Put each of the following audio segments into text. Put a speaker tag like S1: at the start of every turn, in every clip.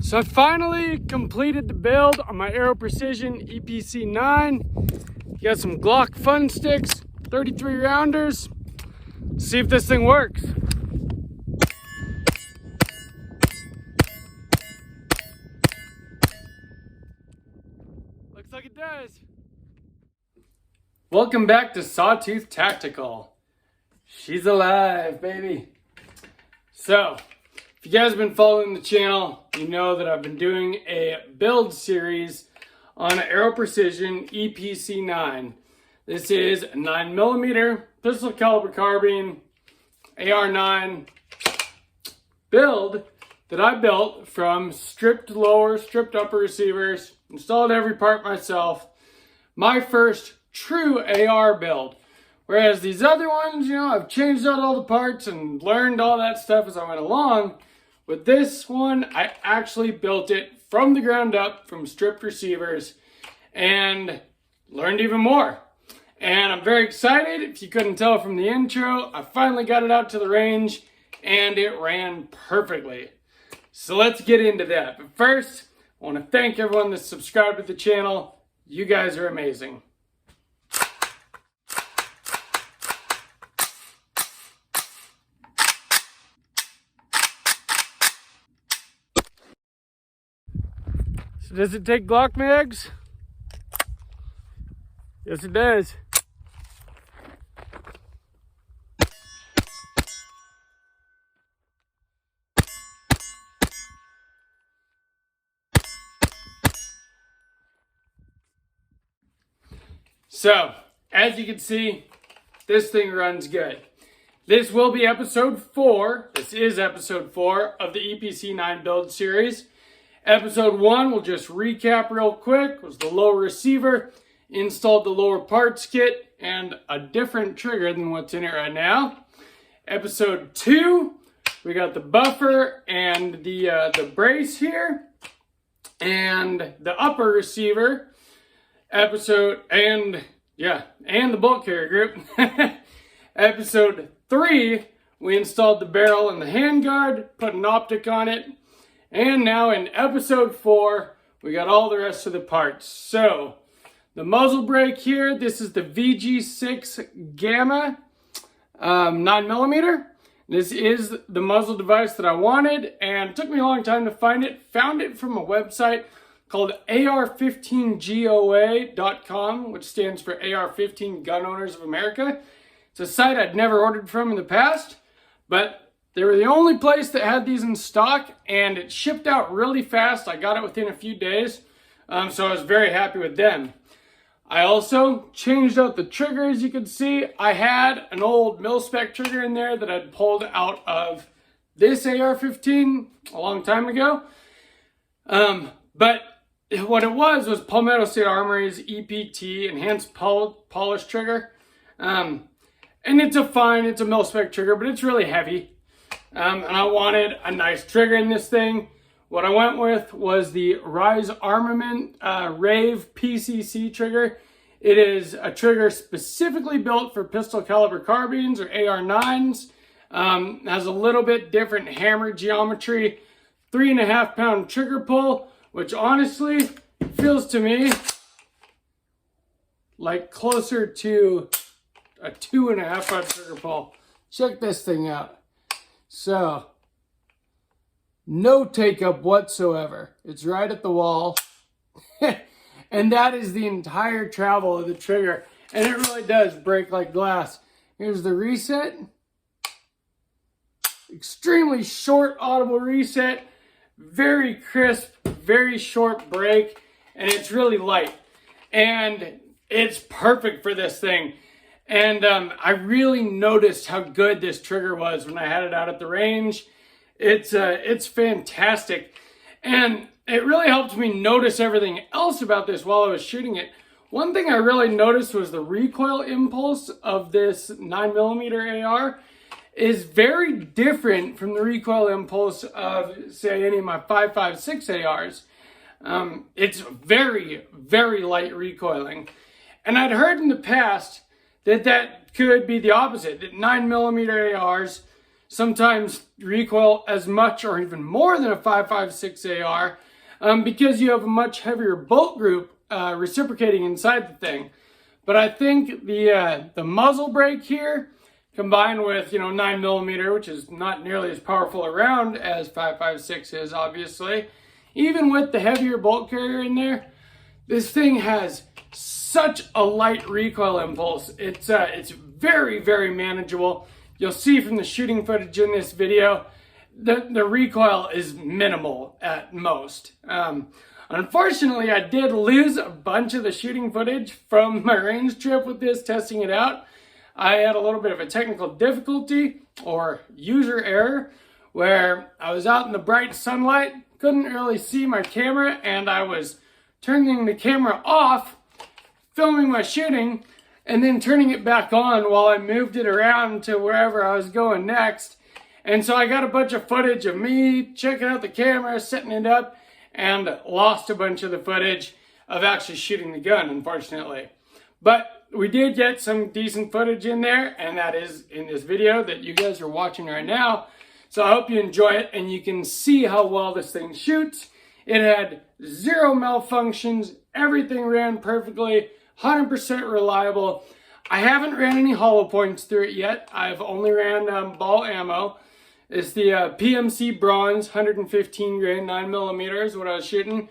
S1: So I finally completed the build on my Aero Precision EPC-9. Got some Glock fun sticks, 33 rounders. See if this thing works. Looks like it does. Welcome back to Sawtooth Tactical. She's alive, baby. So, if you guys have been following the channel, you know that I've been doing a build series on Aero Precision EPC-9. This is a 9mm pistol caliber carbine AR-9 build that I built from stripped lower, stripped upper receivers, installed every part myself. My first true AR build. Whereas these other ones, I've changed out all the parts and learned all that stuff as I went along. With this one, I actually built it from the ground up, from stripped receivers, and learned even more. And I'm very excited. If you couldn't tell from the intro, I finally got it out to the range, and it ran perfectly. So let's get into that. But first, I want to thank everyone that's subscribed to the channel. You guys are amazing. So does it take Glock mags? Yes, it does. So, as you can see, this thing runs good. This will be episode 4. This is episode 4 of the EPC-9 Build Series. Episode 1, we'll just recap real quick, was the lower receiver, installed the lower parts kit, and a different trigger than what's in it right now. Episode 2, we got the buffer and the brace here, and the upper receiver. Episode, and the bolt carrier group. Episode 3, we installed the barrel and the handguard, put an optic on it. And now in episode 4, we got all the rest of the parts. So, the muzzle brake here, this is the VG6 Gamma 9mm. This is the muzzle device that I wanted, and it took me a long time to find it. Found it from a website called AR15GOA.com, which stands for AR-15 Gun Owners of America. It's a site I'd never ordered from in the past, but they were the only place that had these in stock, and it shipped out really fast. I got it within a few days, so I was very happy with them. I also changed out the trigger, as you can see. I had an old mil-spec trigger in there that I'd pulled out of this AR-15 a long time ago. But what it was Palmetto State Armory's EPT, Enhanced Polish Trigger. And it's a mil-spec trigger, but it's really heavy. And I wanted a nice trigger in this thing. What I went with was the Rise Armament RAVE PCC trigger. It is a trigger specifically built for pistol caliber carbines or AR-9s. Has a little bit different hammer geometry. 3.5 pound trigger pull, which honestly feels to me like closer to a 2.5 pound trigger pull. Check this thing out. So, no take up whatsoever. It's right at the wall. And that is the entire travel of the trigger. And it really does break like glass. Here's the reset. Extremely short audible reset. Very crisp, very short break. And it's really light. And it's perfect for this thing. And I really noticed how good this trigger was when I had it out at the range. It's fantastic. And it really helped me notice everything else about this while I was shooting it. One thing I really noticed was the recoil impulse of this 9mm AR is very different from the recoil impulse of, say, any of my 5.56 ARs. It's very, very light recoiling. And I'd heard in the past that could be the opposite, that 9mm ARs sometimes recoil as much or even more than a 5.56 AR because you have a much heavier bolt group reciprocating inside the thing. But I think the muzzle brake here, combined with 9mm, which is not nearly as powerful around as 5.56 is, obviously, even with the heavier bolt carrier in there, this thing has such a light recoil impulse. It's very, very manageable. You'll see from the shooting footage in this video, the recoil is minimal at most. Unfortunately, I did lose a bunch of the shooting footage from my range trip with this, testing it out. I had a little bit of a technical difficulty or user error where I was out in the bright sunlight, couldn't really see my camera, and I was turning the camera off, filming my shooting, and then turning it back on while I moved it around to wherever I was going next. And so I got a bunch of footage of me checking out the camera, setting it up, and lost a bunch of the footage of actually shooting the gun, unfortunately. But we did get some decent footage in there, and that is in this video that you guys are watching right now. So I hope you enjoy it, and you can see how well this thing shoots. It had 0 malfunctions, everything ran perfectly, 100% reliable. I haven't ran any hollow points through it yet. I've only ran ball ammo. It's the PMC Bronze 115 grain 9mm is what I was shooting.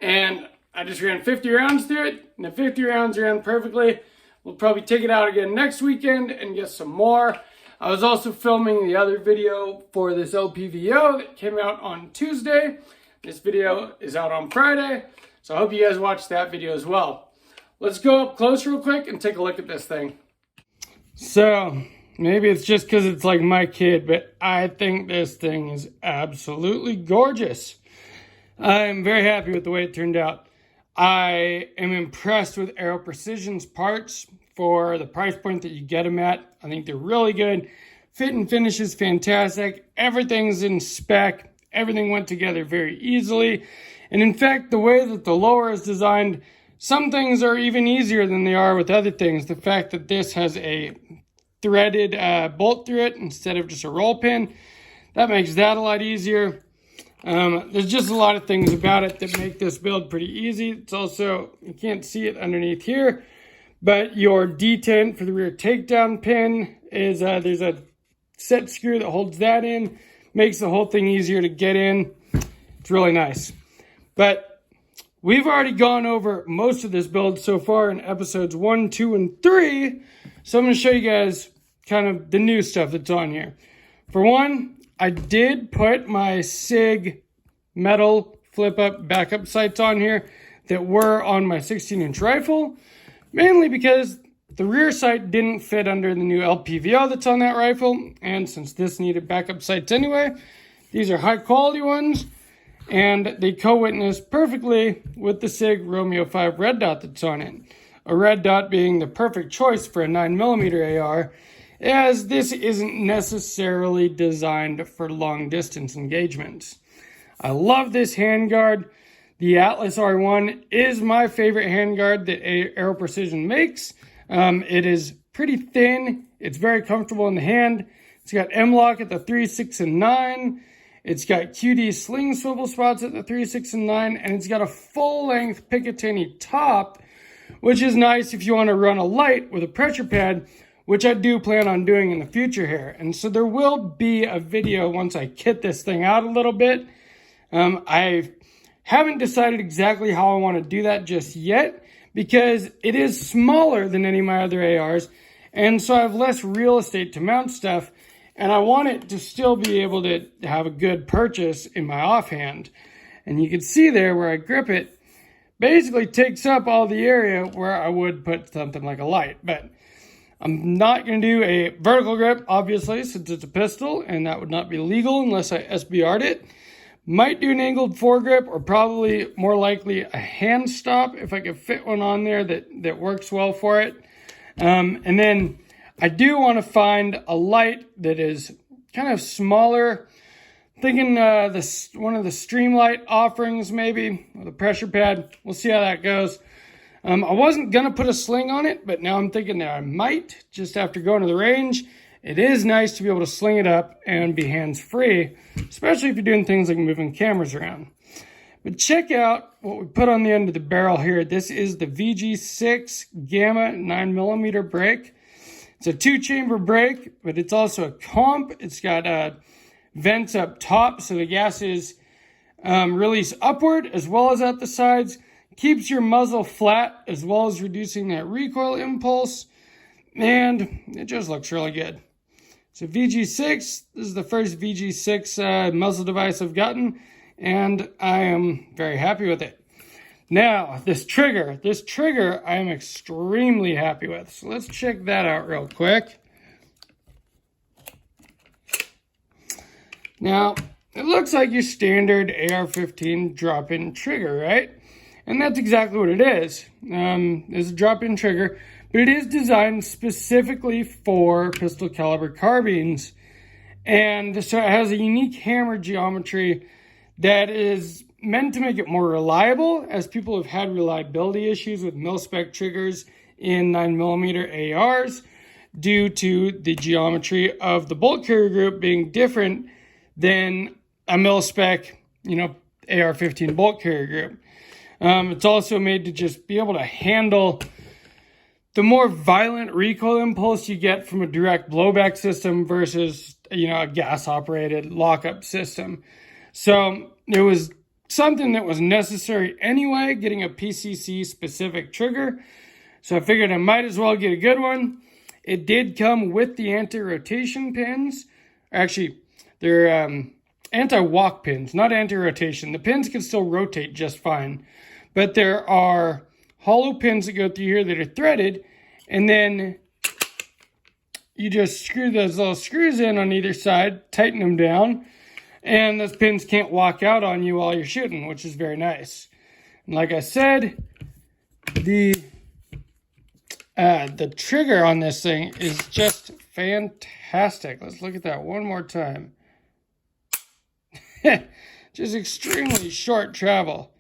S1: And I just ran 50 rounds through it, and the 50 rounds ran perfectly. We'll probably take it out again next weekend and get some more. I was also filming the other video for this LPVO that came out on Tuesday. This video is out on Friday, so I hope you guys watch that video as well. Let's go up close real quick and take a look at this thing. So, maybe it's just because it's like my kid, but I think this thing is absolutely gorgeous. I'm very happy with the way it turned out. I am impressed with Aero Precision's parts for the price point that you get them at. I think they're really good. Fit and finish is fantastic. Everything's in spec. Everything went together very easily. And in fact, the way that the lower is designed, some things are even easier than they are with other things. The fact that this has a threaded bolt through it instead of just a roll pin, that makes that a lot easier. There's just a lot of things about it that make this build pretty easy. It's also, you can't see it underneath here, but your detent for the rear takedown pin is, there's a set screw that holds that in, makes the whole thing easier to get in. It's really nice. But we've already gone over most of this build so far in episodes 1, 2, and 3. So I'm going to show you guys kind of the new stuff that's on here. For one, I did put my SIG metal flip-up backup sights on here that were on my 16-inch rifle, mainly because the rear sight didn't fit under the new LPVO that's on that rifle, and since this needed backup sights anyway, these are high-quality ones, and they co-witness perfectly with the SIG Romeo 5 red dot that's on it. A red dot being the perfect choice for a 9mm AR, as this isn't necessarily designed for long-distance engagements. I love this handguard. The Atlas R1 is my favorite handguard that Aero Precision makes. It is pretty thin. It's very comfortable in the hand. It's got M-LOK at the 3, 6, and 9. It's got QD sling swivel spots at the 3, 6, and 9. And it's got a full-length Picatinny top, which is nice if you want to run a light with a pressure pad, which I do plan on doing in the future here. And so there will be a video once I kit this thing out a little bit. I haven't decided exactly how I want to do that just yet, because it is smaller than any of my other ARs, and so I have less real estate to mount stuff, and I want it to still be able to have a good purchase in my offhand. And you can see there where I grip it, basically takes up all the area where I would put something like a light. But I'm not going to do a vertical grip, obviously, since it's a pistol, and that would not be legal unless I SBR'd it. Might do an angled foregrip, or probably more likely a hand stop if I could fit one on there that works well for it. And then I do want to find a light that is kind of smaller. Thinking one of the Streamlight offerings maybe, with a pressure pad. We'll see how that goes. I wasn't going to put a sling on it, but now I'm thinking that I might, just after going to the range it is nice to be able to sling it up and be hands-free, especially if you're doing things like moving cameras around. But check out what we put on the end of the barrel here. This is the VG6 Gamma 9mm brake. It's a 2-chamber brake, but it's also a comp. It's got vents up top, so the gases release upward as well as at the sides. Keeps your muzzle flat as well as reducing that recoil impulse. And it just looks really good. So VG6, this is the first VG6 muzzle device I've gotten, and I am very happy with it. Now, this trigger I am extremely happy with. So let's check that out real quick. Now, it looks like your standard AR-15 drop-in trigger, right? And that's exactly what it is. It's a drop-in trigger, but it is designed specifically for pistol caliber carbines. And so it has a unique hammer geometry that is meant to make it more reliable, as people have had reliability issues with mil-spec triggers in 9mm ARs due to the geometry of the bolt carrier group being different than a mil-spec, AR-15 bolt carrier group. It's also made to just be able to handle the more violent recoil impulse you get from a direct blowback system versus, a gas-operated lockup system. So it was something that was necessary anyway, getting a PCC-specific trigger. So I figured I might as well get a good one. It did come with the anti-rotation pins. Actually, they're anti-walk pins, not anti-rotation. The pins can still rotate just fine. But there are hollow pins that go through here that are threaded, and then you just screw those little screws in on either side, tighten them down, and those pins can't walk out on you while you're shooting, which is very nice. And like I said, the trigger on this thing is just fantastic. Let's look at that one more time. Just extremely short travel.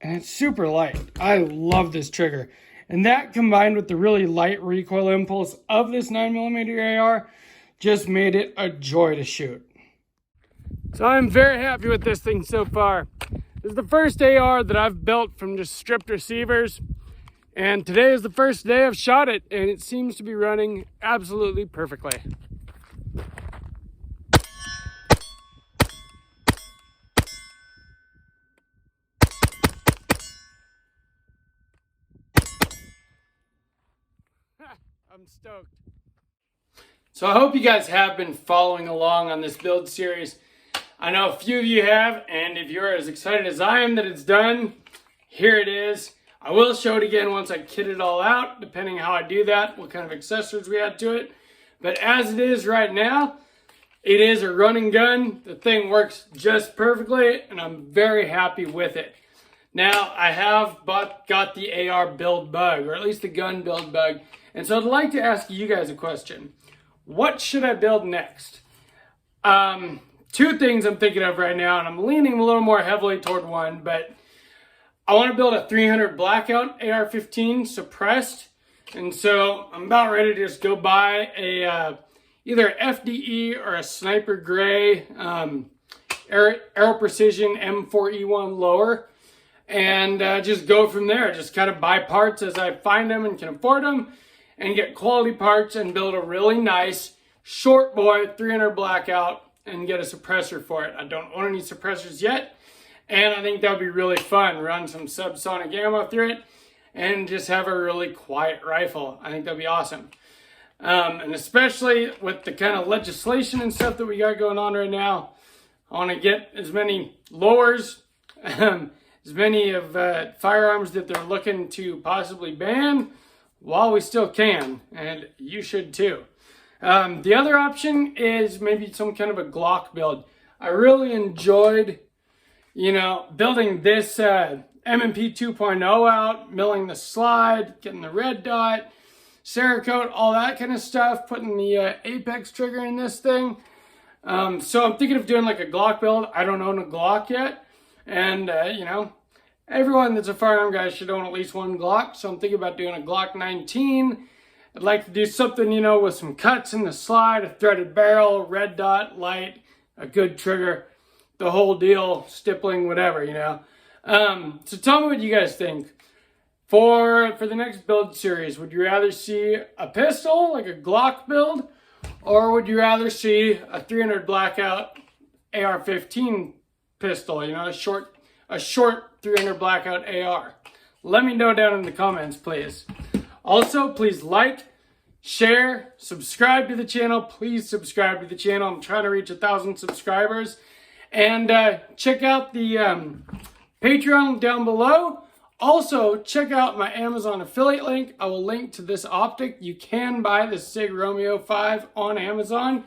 S1: And it's super light. I love this trigger. And that combined with the really light recoil impulse of this 9mm AR just made it a joy to shoot. So I'm very happy with this thing so far. This is the first AR that I've built from just stripped receivers. And today is the first day I've shot it, and it seems to be running absolutely perfectly. I'm stoked. So I hope you guys have been following along on this build series. I know a few of you have, and if you're as excited as I am that it's done, here it is. I will show it again once I kit it all out, depending how I do that, what kind of accessories we add to it. But as it is right now, it is a running gun. The thing works just perfectly, and I'm very happy with it. Now, I have got the AR build bug, or at least the gun build bug. And so I'd like to ask you guys a question. What should I build next? Two things I'm thinking of right now, and I'm leaning a little more heavily toward one, but I want to build a 300 blackout AR-15 suppressed. And so I'm about ready to just go buy a either FDE or a Sniper Gray Aero Precision M4E1 lower. And just go from there. Just kind of buy parts as I find them and can afford them, and get quality parts and build a really nice short boy 300 blackout and get a suppressor for it. I don't own any suppressors yet, and I think that would be really fun. Run some subsonic ammo through it and just have a really quiet rifle. I think that'd be awesome. And especially with the kind of legislation and stuff that we got going on right now, I want to get as many lowers, as many of firearms that they're looking to possibly ban while we still can, and you should too. The other option is maybe some kind of a Glock build. I really enjoyed, building this M&P 2.0 out, milling the slide, getting the red dot, Cerakote, all that kind of stuff, putting the Apex trigger in this thing. So I'm thinking of doing like a Glock build. I don't own a Glock yet, and everyone that's a firearm guy should own at least one Glock. So I'm thinking about doing a Glock 19 I'd like to do something, you know, with some cuts in the slide, a threaded barrel, red dot, light, a good trigger, the whole deal, stippling, whatever, you know. So tell me what you guys think. For the next build series, would you rather see a pistol, like a Glock build, or would you rather see a 300 blackout AR-15 pistol, you know, a short 300 blackout AR? Let me know down in the comments, please. Also, please like, share, subscribe to the channel. Please subscribe to the channel. I'm trying to reach 1,000 subscribers. And check out the Patreon down below. Also, check out my Amazon affiliate link. I will link to this optic. You can buy the SIG Romeo 5 on Amazon.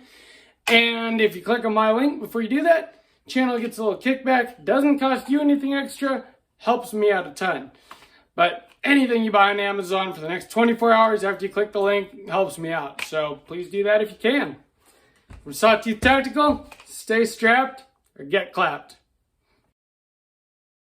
S1: And if you click on my link before you do that, channel gets a little kickback. Doesn't cost you anything extra. Helps me out a ton. But anything you buy on Amazon for the next 24 hours after you click the link helps me out. So please do that if you can. From Sawtooth Tactical, stay strapped or get clapped.